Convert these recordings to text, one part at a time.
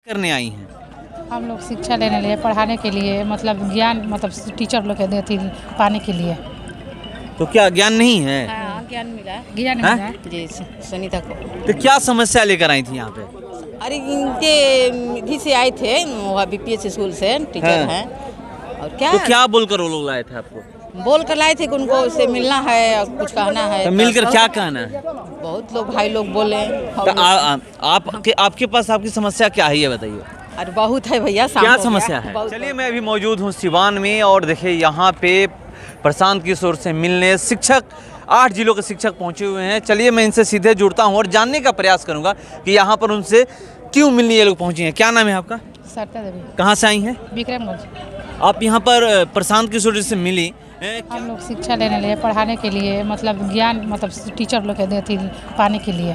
करने आई हैं? हम लोग शिक्षा लेने लिए, पढ़ाने के लिए, मतलब ज्ञान, मतलब टीचर लोग के देती पाने के लिए। तो क्या ज्ञान नहीं है? हाँ, ज्ञान मिला है। ज्ञान हाँ? मिला है। जी सुनीता को। तो क्या समस्या लेकर आई थी यहाँ पे? अरे इनके इधी से आए थे, वहाँ बीपीएस स्कूल से टीचर हाँ। हैं। और क्या तो क्या बोलकर वो लोग लाए थे आपको? बोल कर लाए थे कि उनको उससे मिलना है और कुछ कहना है। तो मिलकर क्या कहना है? बहुत लोग भाई लोग बोले। तो आपके पास आपकी समस्या क्या है ये बताइए। अरे बहुत है भैया, शाम क्या हो गया। समस्या है? बहुत- चलिए मैं अभी मौजूद हूँ सिवान में और देखिए यहाँ पे प्रशांत किशोर से मिलने शिक्षक 8 जिलों के शिक्षक पहुँचे हुए हैं। चलिए मैं इनसे सीधे जुड़ता हूँ और जानने का प्रयास करूँगा कि यहाँ पर उनसे क्यों मिलने ये लोग पहुँचे हैं। क्या नाम है आपका? सरता देवी, कहाँ से आई हैं? विक्रमगंज। आप यहाँ पर प्रशांत किशोर जी से मिली। हम लोग शिक्षा लेने लिए, पढ़ाने के लिए, मतलब ज्ञान, मतलब टीचर लोग के देती पाने के लिए।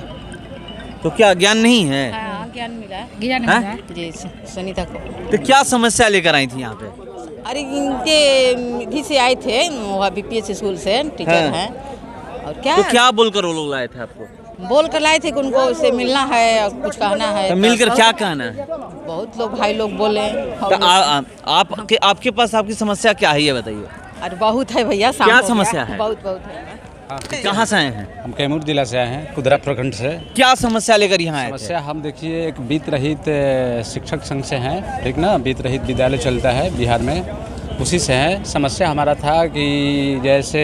तो क्या ज्ञान नहीं है? हाँ, ज्ञान मिला है। ज्ञान हाँ? मिला है। जी सुनीता को। तो क्या समस्या लेकर आई थी यहाँ पे? अरे इनके इधी से आए थे, वहाँ बीपीएस स्कूल से टीचर हाँ। हैं। और क्या तो क्या बोलकर वो लोग लाए थे आपको? बोल कर लाए थे कि उनको उससे मिलना है और कुछ कहना है। तो मिलकर क्या कहना है? बहुत लोग भाई लोग बोले। तो आपके पास आपकी समस्या क्या है ये बताइए। अरे बहुत है भैया, शाम क्या हो गया। समस्या है? बहुत है। कहाँ से आए हैं? हम कैमूर जिला से आए हैं, कुदरा प्रखंड से। क्या समस्या लेकर यहाँ आए थे? समस्या हम देखिए एक बीत रहित शिक्षक संघ से हैं, ठीक ना। बीत रहित विद्यालय चलता है बिहार में, उसी से है। समस्या हमारा था कि जैसे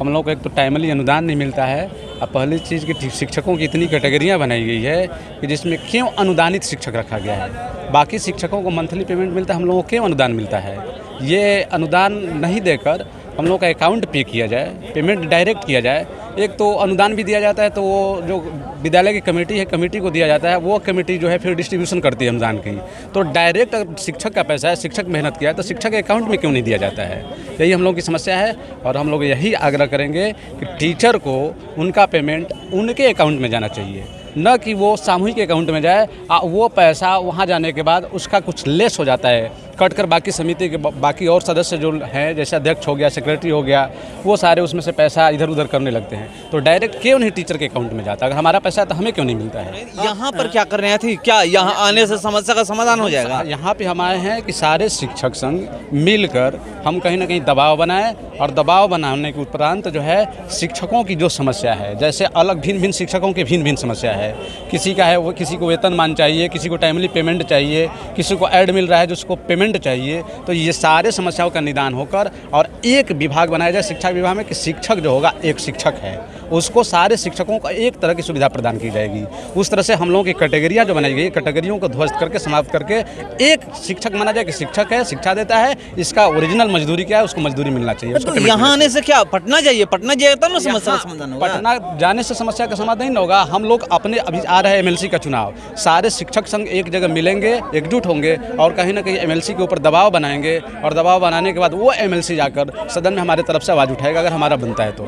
हम लोग को एक तो टाइमली अनुदान नहीं मिलता है। अब पहली चीज़ कि शिक्षकों की इतनी कैटेगरियाँ बनाई गई है कि जिसमें क्यों अनुदानित शिक्षक रखा गया है। बाकी शिक्षकों को मंथली पेमेंट मिलता है, हम लोगों को क्यों अनुदान मिलता है? ये अनुदान नहीं देकर हम लोग का अकाउंट पे किया जाए, पेमेंट डायरेक्ट किया जाए। एक तो अनुदान भी दिया जाता है तो वो जो विद्यालय की कमेटी है, कमेटी को दिया जाता है, वो कमेटी जो है फिर डिस्ट्रीब्यूशन करती है अनुदान की। तो डायरेक्ट अगर शिक्षक का पैसा है, शिक्षक मेहनत किया है, तो शिक्षक के अकाउंट में क्यों नहीं दिया जाता है? यही हम लोग की समस्या है और हम लोग यही आग्रह करेंगे कि टीचर को उनका पेमेंट उनके अकाउंट में जाना चाहिए, न कि वो सामूहिक अकाउंट में जाए। वो पैसा वहाँ जाने के बाद उसका कुछ लेस हो जाता है, कट कर बाकी समिति के बाकी और सदस्य जो हैं, जैसे अध्यक्ष हो गया, सेक्रेटरी हो गया, वो सारे उसमें से पैसा इधर उधर करने लगते हैं। तो डायरेक्ट क्यों नहीं टीचर के अकाउंट में जाता? अगर हमारा पैसा है तो हमें क्यों नहीं मिलता है? यहाँ पर क्या कर रहे थे? क्या यहाँ आने से समस्या का समाधान हो जाएगा? यहाँ पे हम आए हैं कि सारे शिक्षक संघ मिलकर हम कहीं ना कहीं दबाव बनाएं और दबाव बनाने के उपरांत जो है शिक्षकों की जो समस्या है, जैसे अलग भिन्न भिन्न शिक्षकों की भिन्न भिन्न समस्या है। किसी का है वो, किसी को वेतनमान चाहिए, किसी को टाइमली पेमेंट चाहिए, किसी को ऐड मिल रहा है जिसको पेमेंट चाहिए। तो ये सारे समस्याओं का निदान होकर और एक विभाग बनाया जाए शिक्षा विभाग में कि शिक्षक जो होगा एक शिक्षक है, उसको सारे शिक्षकों को एक तरह की सुविधा प्रदान की जाएगी। उस तरह से हम लोगों की कैटेगरियाँ जो बनाई गई, कैटेगरियों को ध्वस्त करके समाप्त करके एक शिक्षक माना जाए कि शिक्षक है, शिक्षा देता है, इसका ओरिजिनल मजदूरी क्या है, उसको मजदूरी मिलना चाहिए। तो यहाँ आने से क्या पटना जाइए? पटना जाइए तब ना समस्या का समाधान होगा। पटना जाने से समस्या का समाधान नहीं होगा। हम लोग अपने अभी आ रहे हैं एमएलसी का चुनाव, सारे शिक्षक संघ एक जगह मिलेंगे, एकजुट होंगे और कहीं ना कहीं एमएलसी के ऊपर दबाव बनाएंगे और दबाव बनाने के बाद वो एमएलसी जाकर सदन में हमारे तरफ से आवाज़ उठाएगा अगर हमारा बनता है तो।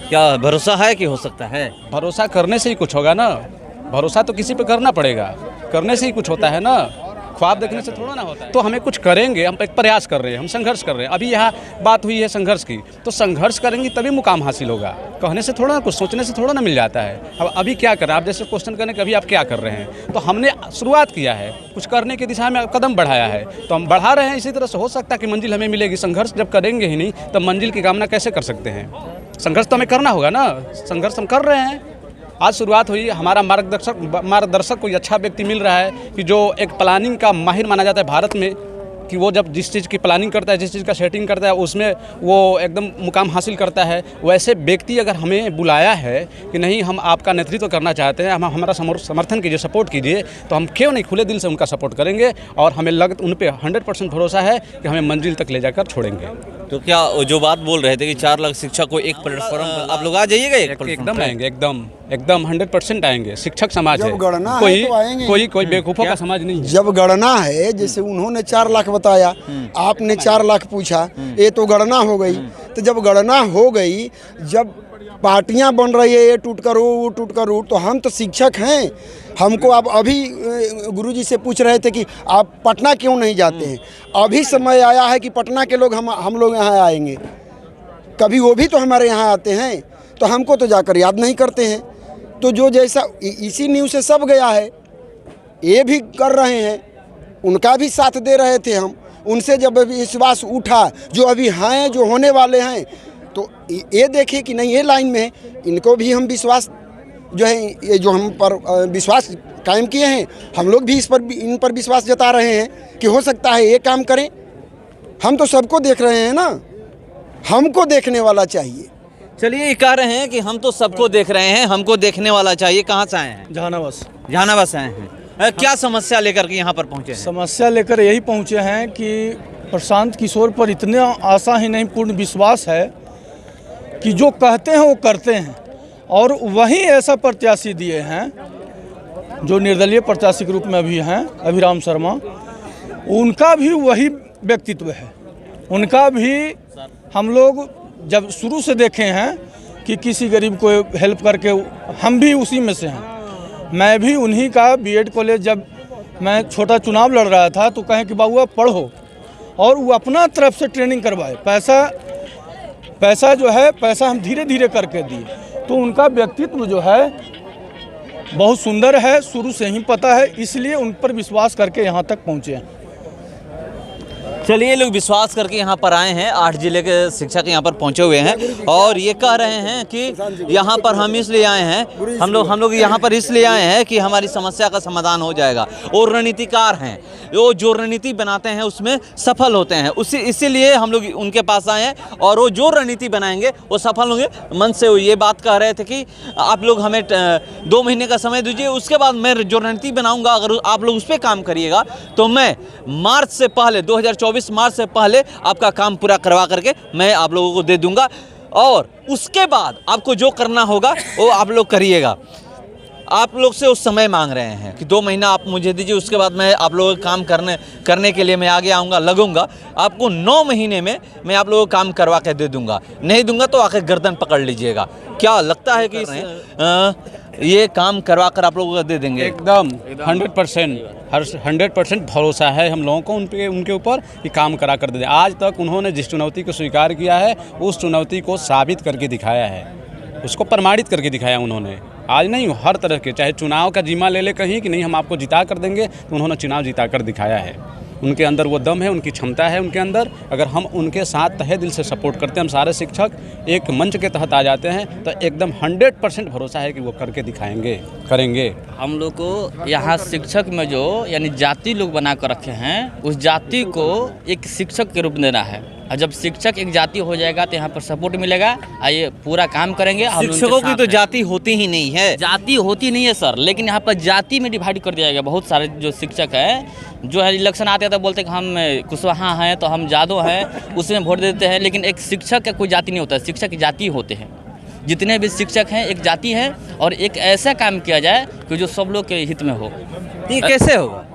क्या भरोसा है कि हो सकता है? भरोसा करने से ही कुछ होगा ना। भरोसा तो किसी पे करना पड़ेगा, करने से ही कुछ होता है ना। ख्वाब देखने से थोड़ा ना होता है। तो हमें कुछ करेंगे, हम एक प्रयास कर रहे हैं, हम संघर्ष कर रहे हैं। अभी यहाँ बात हुई है संघर्ष की, तो संघर्ष करेंगे तभी मुकाम हासिल होगा। कहने से थोड़ा ना, कुछ सोचने से थोड़ा ना मिल जाता है। अब अभी क्या कर रहे हैं आप? जैसे क्वेश्चन करने के अभी आप क्या कर रहे हैं? तो हमने शुरुआत किया है, कुछ करने की दिशा में कदम बढ़ाया है, तो हम बढ़ा रहे हैं। इसी तरह से हो सकता है कि मंजिल हमें मिलेगी। संघर्ष जब करेंगे ही नहीं तब मंजिल की कामना कैसे कर सकते हैं? संघर्ष तो हमें करना होगा ना। संघर्ष हम कर रहे हैं। आज शुरुआत हुई, हमारा मार्गदर्शक कोई अच्छा व्यक्ति मिल रहा है कि जो एक प्लानिंग का माहिर माना जाता है भारत में, कि वो जब जिस चीज़ की प्लानिंग करता है, जिस चीज़ का सेटिंग करता है, उसमें वो एकदम मुकाम हासिल करता है। वैसे व्यक्ति अगर हमें बुलाया है कि नहीं हम आपका नेतृत्व करना चाहते हैं, हम हमारा समर्थन कीजिए, सपोर्ट कीजिए, तो हम क्यों नहीं खुले दिल से उनका सपोर्ट करेंगे और हमें उन पर 100% भरोसा है कि हमें मंजिल तक ले जाकर छोड़ेंगे। तो क्या जो बात बोल रहे थे कि 4 लाख शिक्षक को एक प्लेटफॉर्म पर आप लोग आ जाइएगा? एकदम आएंगे, एकदम 100% आएंगे। शिक्षक समाज है, कोई बेवकूफ़ों का समाज नहीं है। जब गणना है, जैसे उन्होंने 4 लाख बताया, आपने 4 लाख पूछा, ये तो गणना हो गई। तो जब गणना हो गई, जब पार्टियां बन रही है, ये टूट कर वो टूट कर वो, तो हम तो शिक्षक हैं। हमको आप अभी गुरुजी से पूछ रहे थे कि आप पटना क्यों नहीं जाते हैं? अभी समय आया है कि पटना के लोग हम लोग यहाँ आएंगे। कभी वो भी तो हमारे यहाँ आते हैं, तो हमको तो जाकर याद नहीं करते हैं। तो जो जैसा इसी न्यूज़ से सब गया है, ये भी कर रहे हैं उनका भी साथ दे रहे थे हम। उनसे जब विश्वास उठा, जो अभी हैं, जो होने वाले हैं, तो ये देखिए कि नहीं ये लाइन में इनको भी हम विश्वास जो है, ये जो हम पर विश्वास कायम किए हैं, हम लोग भी इन पर विश्वास जता रहे हैं कि हो सकता है ये काम करें। हम तो सबको देख रहे हैं ना, हमको देखने वाला चाहिए। चलिए, ये कह रहे हैं कि हम तो सबको देख रहे हैं, हमको देखने वाला चाहिए। कहाँ से आए हैं? जहानाबाद से आए हैं। क्या समस्या लेकर के यहाँ पर पहुँचे हैं? समस्या लेकर यही पहुँचे हैं कि प्रशांत किशोर पर इतना आशा ही नहीं पूर्ण विश्वास है कि जो कहते हैं वो करते हैं, और वही ऐसा प्रत्याशी दिए हैं जो निर्दलीय प्रत्याशी के रूप में अभी हैं, अभिराम शर्मा। उनका भी वही व्यक्तित्व है। उनका भी हम लोग जब शुरू से देखे हैं कि किसी गरीब को हेल्प करके, हम भी उसी में से हैं। मैं भी उन्हीं का बीएड कॉलेज, जब मैं छोटा चुनाव लड़ रहा था तो कहें कि बाबू पढ़ो, और वो अपना तरफ से ट्रेनिंग करवाए। पैसा जो है, पैसा हम धीरे धीरे करके दिए। तो उनका व्यक्तित्व जो है बहुत सुंदर है, शुरू से ही पता है, इसलिए उन पर विश्वास करके यहाँ तक पहुँचे हैं। चलिए, लोग विश्वास करके यहाँ पर आए हैं। 8 जिले के शिक्षक यहाँ पर पहुँचे हुए हैं और ये कह रहे हैं कि यहाँ पर हम इसलिए आए हैं, हम लोग यहाँ पर इसलिए आए हैं कि हमारी समस्या का समाधान हो जाएगा। और रणनीतिकार हैं, वो जो रणनीति बनाते हैं उसमें सफल होते हैं, इसीलिए हम लोग उनके पास आए हैं, और वो जो रणनीति बनाएंगे वो सफल होंगे। मन से वो ये बात कह रहे थे कि आप लोग हमें 2 महीने का समय दीजिए, उसके बाद मैं जो रणनीति बनाऊँगा, अगर आप लोग उस पर काम करिएगा तो मैं मार्च से पहले 2024 मार्च से पहले आपका काम पूरा करवा करके मैं आप लोगों को दे दूंगा, और उसके बाद आपको जो करना होगा वो आप लोग करिएगा। आप लोग से उस समय मांग रहे हैं कि 2 महीना आप मुझे दीजिए, उसके बाद मैं आप लोगों का काम करने के लिए मैं आगे आऊँगा, लगूंगा। आपको 9 महीने में मैं आप लोगों को काम करवा के दे दूंगा, नहीं दूंगा तो आके गर्दन पकड़ लीजिएगा। क्या लगता है कि ये काम करवा कर आप लोगों को दे देंगे? एकदम 100% भरोसा है हम लोगों को उनके ऊपर कि काम करा कर दे दें। आज तक उन्होंने जिस चुनौती को स्वीकार किया है, उस चुनौती को साबित करके दिखाया है, उसको प्रमाणित करके दिखाया उन्होंने। आज नहीं, हर तरह के, चाहे चुनाव का जिम्मा ले कहीं कि नहीं हम आपको जिता कर देंगे, तो उन्होंने चुनाव जिता कर दिखाया है। उनके अंदर वो दम है, उनकी क्षमता है उनके अंदर। अगर हम उनके साथ तहे दिल से सपोर्ट करते हैं, हम सारे शिक्षक एक मंच के तहत आ जाते हैं, तो एकदम 100% भरोसा है कि वो करके दिखाएंगे, करेंगे। हम लोग को यहाँ शिक्षक में जो यानी जाति लोग बना कर रखे हैं, उस जाति को एक शिक्षक के रूप में देना है। और जब शिक्षक एक जाति हो जाएगा तो यहाँ पर सपोर्ट मिलेगा, आइए पूरा काम करेंगे। शिक्षकों की तो जाति होती ही नहीं है। जाति होती नहीं है सर, लेकिन यहाँ पर जाति में डिवाइड कर दिया गया। बहुत सारे जो शिक्षक हैं, जो है इलेक्शन आते हैं तो बोलते हैं कि हम कुशवाहा हैं तो हम जादव हैं, उसमें वोट देते हैं। लेकिन एक शिक्षक का कोई जाति नहीं होता, शिक्षक की जाति होते हैं। जितने भी शिक्षक हैं एक जाति है, और एक ऐसा काम किया जाए कि जो सब लोग के हित में हो। ये कैसे होगा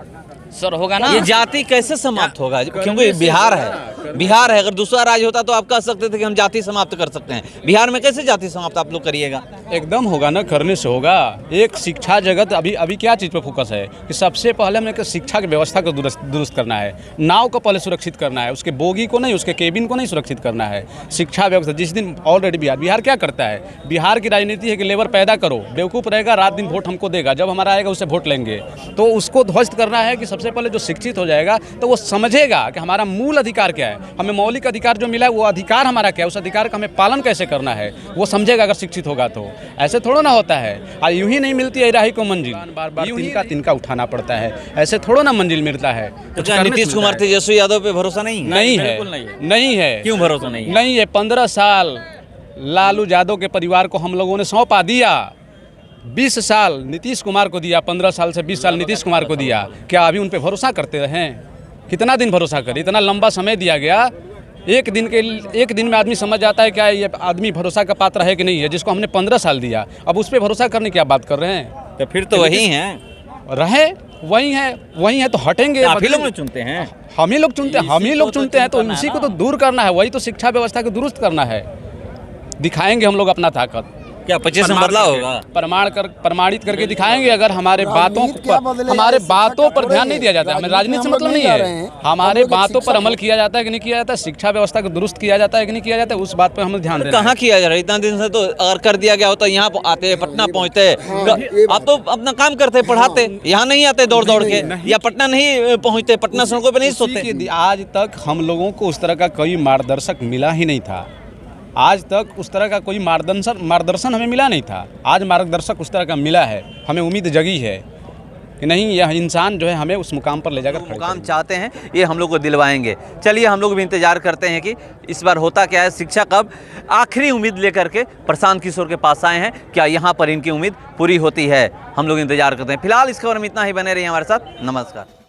सर? होगा ना, ये जाति कैसे समाप्त होगा? क्योंकि बिहार है, अगर दूसरा राज्य होता तो आप कह सकते थे कि हम जाति समाप्त कर सकते हैं। बिहार में कैसे जाति समाप्त आप लोग करिएगा? एकदम होगा ना, करने से होगा। एक शिक्षा जगत अभी क्या चीज़ पर फोकस है कि सबसे पहले हमें शिक्षा की व्यवस्था को दुरुस्त करना है। नाव को पहले सुरक्षित करना है, उसके बोगी को नहीं, उसके केबिन को नहीं सुरक्षित करना है। शिक्षा व्यवस्था जिस दिन ऑलरेडी बिहार क्या करता है, बिहार की राजनीति है कि लेबर पैदा करो, बेवकूफ़ रहेगा, रात दिन वोट हमको देगा, जब हमारा आएगा उसे वोट लेंगे। तो उसको ध्वस्त करना है कि सबसे पहले जो शिक्षित हो जाएगा तो वो समझेगा कि हमारा मूल अधिकार क्या है, हमें मौलिक अधिकार जो मिला है वो अधिकार हमारा क्या है, उस अधिकार का हमें पालन कैसे करना है, वो समझेगा अगर शिक्षित होगा तो। ऐसे थोड़ा ना होता है, और यूं ही नहीं मिलती है राही को मंजिल, बार बार तिनका उठाना पड़ता है, ऐसे थोड़ा ना मंजिल मिलता है। नीतीश कुमार तेजस्वी यादव पे भरोसा नहीं है। क्यों भरोसा नहीं है? 15 साल लालू यादव के परिवार को हम लोगों ने सौंपा दिया, 20 साल नीतीश कुमार को दिया, 15 साल से 20 साल नीतीश कुमार को दिया। क्या अभी उन पे भरोसा करते रहें? कितना दिन भरोसा करें? इतना लंबा समय दिया गया, एक दिन में आदमी समझ जाता है क्या ये आदमी भरोसा का पात्र है कि नहीं है, जिसको हमने 15 साल दिया। अब उस पर भरोसा करने की आप बात कर रहे हैं? तो फिर तो वही हैं, वही है तो हटेंगे। आप ही लोग चुनते हैं, हम ही लोग चुनते हैं, तो उसी को तो दूर करना है, वही तो शिक्षा व्यवस्था को दुरुस्त करना है। दिखाएंगे हम लोग अपना ताकत। क्या 25 में बदलाव होगा? प्रमाणित करके दिखाएंगे। अगर हमारे बातों पर ध्यान नहीं दिया जाता है, हमें राजनीति से मतलब नहीं है, हमारे बातों पर अमल किया जाता है कि नहीं किया जाता है, शिक्षा व्यवस्था को दुरुस्त किया जाता है कि नहीं किया जाता है, उस बात पर हमें ध्यान देना है। कहाँ किया जा रहा है इतना दिन से? तो अगर कर दिया गया होता यहाँ आते, पटना पहुँचते, आप तो अपना काम करते, पढ़ाते, यहाँ नहीं आते दौड़ दौड़ के, या पटना नहीं पहुँचते, पटना सड़कों पे नहीं सोते। आज तक हम लोगों को उस तरह का कोई मार्गदर्शक मिला ही नहीं था। आज तक उस तरह का कोई मार्गदर्शन हमें मिला नहीं था। आज मार्गदर्शक उस तरह का मिला है, हमें उम्मीद जगी है कि नहीं, यह इंसान जो है हमें उस मुकाम पर ले जाकर खड़े मुकाम चाहते हैं, ये हम लोग को दिलवाएंगे। चलिए हम लोग भी इंतजार करते हैं कि इस बार होता क्या है। शिक्षक अब आखिरी उम्मीद लेकर के प्रशांत किशोर के पास आए हैं, क्या यहाँ पर इनकी उम्मीद पूरी होती है? हम लोग इंतजार करते हैं। फिलहाल इस खबर में इतना ही, बने रहिए हमारे साथ। नमस्कार।